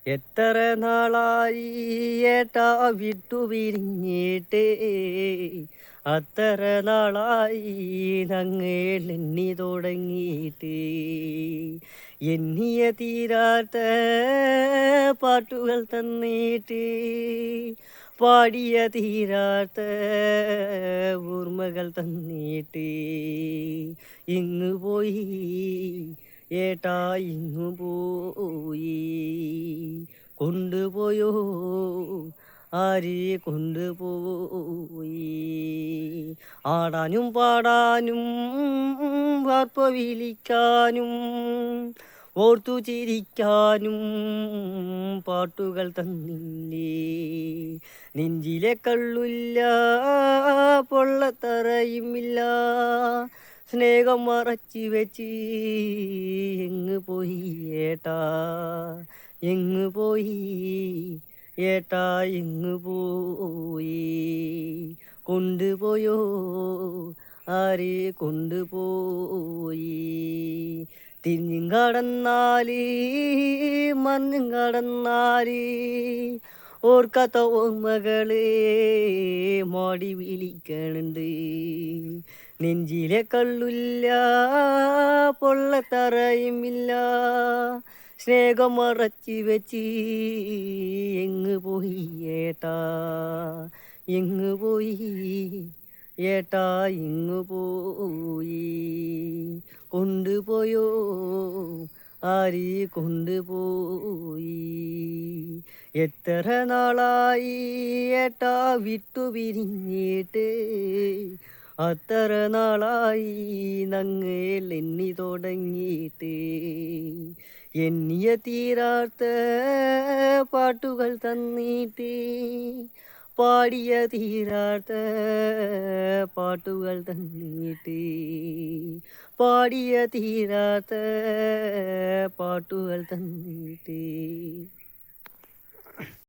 എത്ര നാളായി ഏട്ടാ വിട്ടു പിരിഞ്ഞിട്ട്, അത്ര നാളായി ഞങ്ങൾ എണ്ണി തുടങ്ങിയിട്ട്. എണ്ണിയ തീരാത്ത പാട്ടുകൾ തന്നിട്ട്, പാടിയ തീരാത്ത ഓർമ്മകൾ തന്നിട്ട്. ഇങ്ങു പോയി ഏട്ടാ, ഇങ്ങു പോയി. കൊണ്ടുപോയോ, ആര് കൊണ്ടുപോയി? ആടാനും പാടാനും വാർപ്പ വിളിക്കാനും ഓർത്തു ചിരിക്കാനും പാട്ടുകൾ തന്നില്ലേ. നെഞ്ചിലെ കള്ളില്ല, പൊള്ളത്തറയുമില്ല, സ്നേഹം മറച്ചു വെച്ച് എങ്ങ് പോയി ഏട്ടാ, എങ്ങ് പോയി ഏട്ടാ, എങ്ങ് പോയി? കൊണ്ടുപോയോ, ആര് കൊണ്ടുപോയി? തിരിഞ്ഞും കടന്നാല് മണ്ണും കടന്നാല് ഓർക്കാത്ത ഓർമ്മകള് മാടി വിളിക്കണുണ്ട്. നെഞ്ചിലെ കള്ളില്ല, പൊള്ളത്തറയുമില്ല, സ്നേഹം മറച്ചു വെച്ച് എങ്ങ് പോയി ഏട്ടാ, എങ്ങ് പോയി ഏട്ടാ, എങ്ങ് പോയി? കൊണ്ടുപോയോ, ആര് കൊണ്ടുപോയി? എത്ര നാളായി ഏട്ടാ വിട്ടു പിരിഞ്ഞിട്ട്, അത്ര നാളായി ഞങ്ങൾ എണ്ണി തുടങ്ങിയിട്ട്. എണ്ണിയ തീരാത്ത പാട്ടുകൾ തന്നിട്ട്, പാടിയ തീരാത്ത പാട്ടുകൾ തന്നിട്ട്, പാടിയ തീരാത്ത പാട്ടുകൾ തന്നിട്ട്.